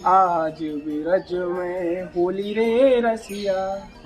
आज ब्रज में होली रे रसिया,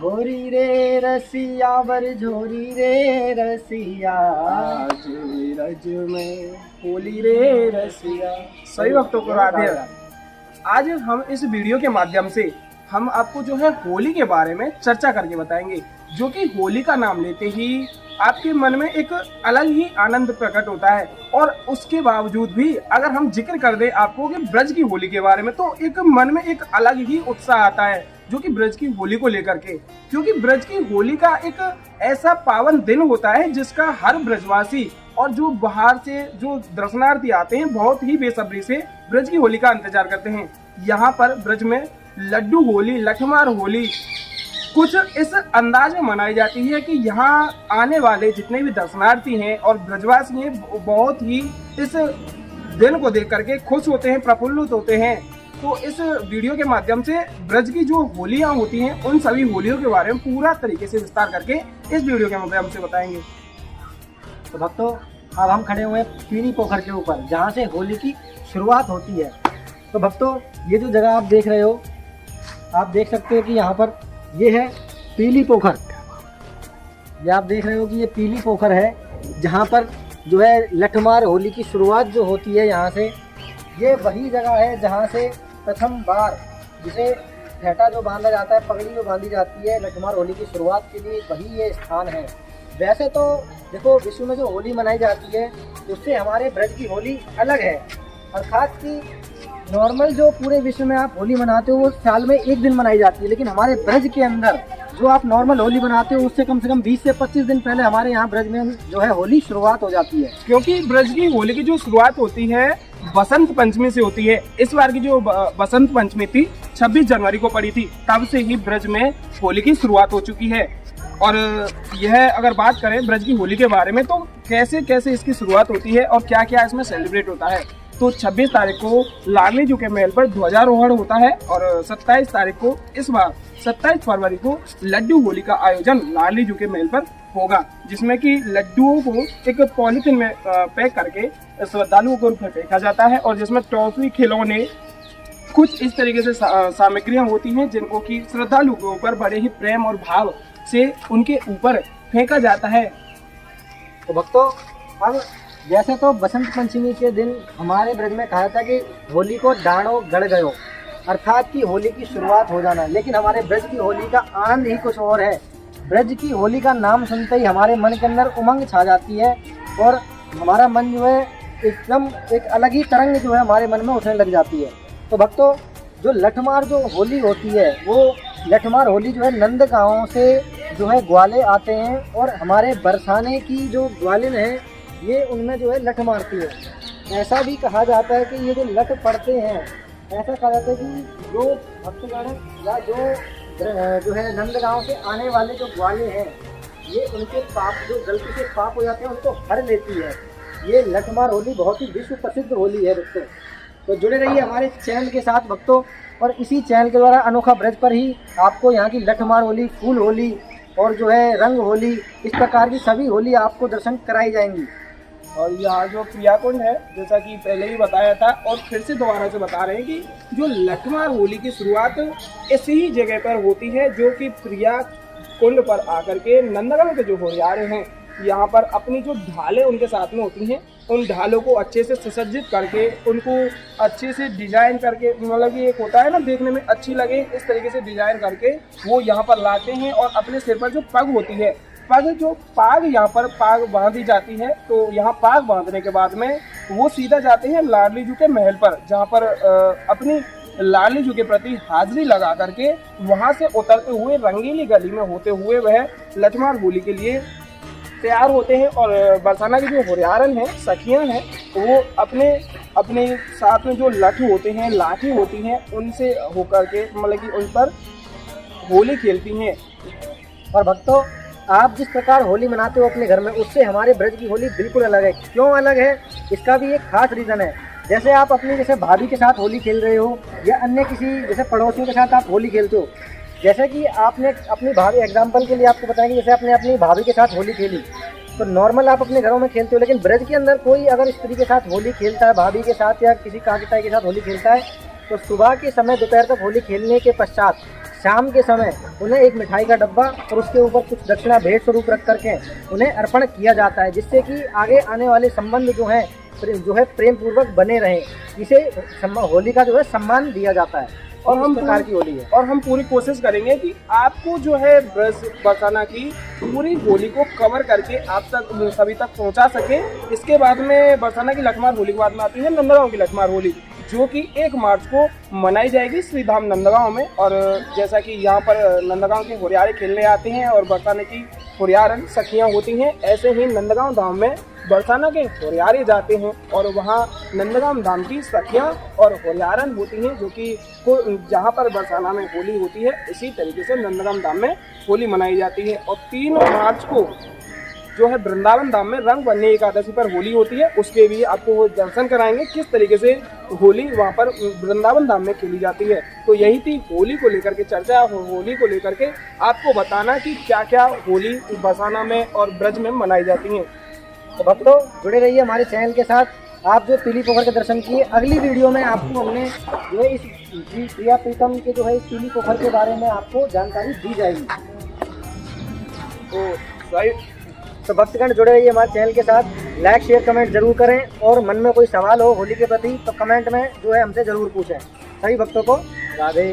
होरी रे रसिया बर झोरी रे रसिया। आज ब्रज में होली रे रसिया। सही भक्तों को राधे राधे। आज हम इस वीडियो के माध्यम से हम आपको जो है होली के बारे में चर्चा करके बताएंगे, जो कि होली का नाम लेते ही आपके मन में एक अलग ही आनंद प्रकट होता है। और उसके बावजूद भी अगर हम जिक्र कर दें आपको कि ब्रज की होली के बारे में, तो एक मन में एक अलग ही उत्साह आता है जो कि ब्रज की होली को लेकर के, क्योंकि ब्रज की होली का एक ऐसा पावन दिन होता है जिसका हर ब्रजवासी और जो बाहर से जो दर्शनार्थी आते हैं बहुत ही बेसब्री से ब्रज की होली का इंतजार करते हैं। यहाँ पर ब्रज में लड्डू होली, लठमार होली कुछ इस अंदाज में मनाई जाती है कि यहाँ आने वाले जितने भी दर्शनार्थी हैं और ब्रजवासी हैं बहुत ही इस दिन को देख करके खुश होते हैं, प्रफुल्लित होते हैं। तो इस वीडियो के माध्यम से ब्रज की जो होलियां होती हैं उन सभी होलियों के बारे में पूरा तरीके से विस्तार करके इस वीडियो के माध्यम से बताएंगे। तो भक्तों, अब हम खड़े हुए पीली पोखर के ऊपर जहाँ से होली की शुरुआत होती है। तो भक्तों, ये जो जगह आप देख रहे हो, आप देख सकते हो कि यहाँ पर ये है पीली पोखर। ये आप देख रहे हो कि ये पीली पोखर है जहाँ पर जो है लठमार होली की शुरुआत जो होती है। यहाँ से ये वही जगह है जहाँ से प्रथम बार जिसे फेंटा जो बांधा जाता है, पगड़ी जो बांधी जाती है लठमार होली की शुरुआत के लिए, वही ये स्थान है। वैसे तो देखो, विश्व में जो होली मनाई जाती है उससे हमारे ब्रज की होली अलग है। अर्थात कि नॉर्मल जो पूरे विश्व में आप होली मनाते हो वो साल में एक दिन मनाई जाती है, लेकिन हमारे ब्रज के अंदर जो आप नॉर्मल होली मनाते हो उससे कम 20 से 25 दिन पहले हमारे यहाँ ब्रज में जो है होली शुरुआत हो जाती है। क्योंकि ब्रज की होली की जो शुरुआत होती है बसंत पंचमी से होती है। इस बार की जो बसंत पंचमी थी 26 जनवरी को पड़ी थी, तब से ही ब्रज में होली की शुरुआत हो चुकी है। और यह अगर बात करें ब्रज की होली के बारे में, तो कैसे कैसे इसकी शुरुआत होती है और क्या क्या इसमें सेलिब्रेट होता है। तो 26 तारीख को लाडली जी के महल पर ध्वजारोहण होता है और 27 तारीख को, इस बार 27 फरवरी को लड्डू होली का आयोजन लाडली जी के महल पर होगा, जिसमें कि लड्डुओं को एक पॉलिथीन में पैक करके श्रद्धालुओं को फेंका जाता है और जिसमें टॉफी, खिलौने, कुछ इस तरीके से सामग्रियां होती हैं जिनको कि श्रद्धालुओं के ऊपर बड़े ही प्रेम और भाव से उनके ऊपर फेंका जाता है। तो भक्तों, अब जैसे तो बसंत पंचमी के दिन हमारे ब्रज में कहा था कि होली को डाणो गड़ गयो, अर्थात कि होली की शुरुआत हो जाना। लेकिन हमारे ब्रज की होली का आनंद ही कुछ और है। ब्रज की होली का नाम सुनते ही हमारे मन के अंदर उमंग छा जाती है और हमारा मन जो है एकदम एक अलग ही तरंग जो है हमारे मन में उठने लग जाती है। तो भक्तों, जो लठमार जो होली होती है, वो लठमार होली जो है नंद गाँव से जो है ग्वाले आते हैं और हमारे बरसाने की जो ग्वालिन है ये उनमें जो है लठ मारती है। ऐसा भी कहा जाता है कि ये जो लठ पड़ते हैं, ऐसा कहा जाता है कि जो भक्तगण या जो है नंदगांव से आने वाले जो ग्वाले हैं, ये उनके पाप जो गलती से पाप हो जाते हैं उनको हर लेती है। ये लठमार होली बहुत ही विश्व प्रसिद्ध होली है भक्तों। तो जुड़े रहिए हमारे चैनल के साथ भक्तों, और इसी चैनल के द्वारा अनोखा ब्रज पर ही आपको यहाँ की लठमार होली, फूल होली और जो है रंग होली, इस प्रकार की सभी होली आपको दर्शन कराई जाएंगी। और यहाँ जो प्रिया कुंड है, जैसा कि पहले ही बताया था और फिर से दोबारा से बता रहे हैं कि जो लठमार होली की शुरुआत इसी ही जगह पर होती है, जो कि प्रिया कुंड पर आकर के नंदगांव के जो होरियारे हैं यहाँ पर अपनी जो ढालें उनके साथ में होती हैं, उन ढालों को अच्छे से सुसज्जित करके, उनको अच्छे से डिजाइन करके, मतलब कि एक होता है ना देखने में अच्छी लगे, इस तरीके से डिजाइन करके वो यहाँ पर लाते हैं। और अपने सिर पर जो पग होती है, पाग यहाँ पर पाग बांधी जाती है। तो यहाँ पाग बांधने के बाद में वो सीधा जाते हैं लाडली जी के महल पर, जहाँ पर अपनी लाडली जी के प्रति हाजिरी लगा करके वहाँ से उतरते हुए रंगीली गली में होते हुए वह लठमार होली के लिए तैयार होते हैं। और बरसाना की जो होरियारन हैं, सखियाँ हैं, वो अपने साथ में जो लठ होते हैं, लाठी होती हैं, उनसे होकर के मतलब कि उन पर होली खेलती हैं। और भक्तों, आप जिस प्रकार होली मनाते हो अपने घर में, उससे हमारे ब्रज की होली बिल्कुल अलग है। क्यों अलग है, इसका भी एक खास रीज़न है। जैसे आप अपनी जैसे भाभी के साथ होली खेल रहे हो या अन्य किसी जैसे पड़ोसियों के साथ आप होली खेलते हो, जैसे कि आपने अपनी भाभी, एग्जाम्पल के लिए आपको बताएं कि जैसे आपने अपनी भाभी के साथ होली खेली, तो नॉर्मल आप अपने घरों में खेलते हो, लेकिन ब्रज के अंदर कोई अगर स्त्री के साथ होली खेलता है, भाभी के साथ या किसी कांताई के साथ होली खेलता है, तो सुबह के समय दोपहर तक होली खेलने के पश्चात शाम के समय उन्हें एक मिठाई का डब्बा और उसके ऊपर कुछ दक्षिणा भेंट स्वरूप रख करके उन्हें अर्पण किया जाता है, जिससे कि आगे आने वाले संबंध जो है प्रेम पूर्वक बने रहें। इसे होली का जो है सम्मान दिया जाता है और हम प्रकार की होली है। और हम पूरी कोशिश करेंगे कि आपको जो है बरसाना की पूरी होली को कवर करके आप तक सभी तक पहुंचा सके। इसके बाद में बरसाना की लठमार होली के बाद में आती है नंदगांव की लठमार होली, जो कि 1 मार्च को मनाई जाएगी श्रीधाम नंदगांव में। और जैसा कि यहाँ पर नंदगांव के होरियारे खेलने आते हैं और बरसाने की होरियारन सखियाँ होती हैं, ऐसे ही नंदगांव धाम में बरसाना के होरियारे जाते हैं और वहाँ नंदगांव धाम की सखियाँ और होरियारन होती हैं, जो कि जहाँ पर बरसाना में होली होती है इसी तरीके से नंदगांव धाम में होली मनाई जाती है। और 3 मार्च को जो है वृंदावन धाम में रंग बन्नी एकादशी पर होली होती है, उसके भी आपको वो दर्शन कराएंगे किस तरीके से होली वहाँ पर वृंदावन धाम में खेली जाती है। तो यही थी होली को लेकर के चर्चा, होली को लेकर के आपको बताना कि क्या क्या होली बरसाना में और ब्रज में मनाई जाती है। तो भक्तों जुड़े रहिए हमारे चैनल के साथ। आप जो पीली पोखर के दर्शन किए, अगली वीडियो में आपको हमने जो है इस प्रिया प्रीतम के जो है इस पीली पोखर के बारे में आपको जानकारी दी जाएगी। तो सही तो भक्तगण जुड़े रहिए हमारे चैनल के साथ, लाइक शेयर कमेंट जरूर करें और मन में कोई सवाल हो होली के प्रति तो कमेंट में जो है हमसे जरूर पूछें। सभी भक्तों को राधे।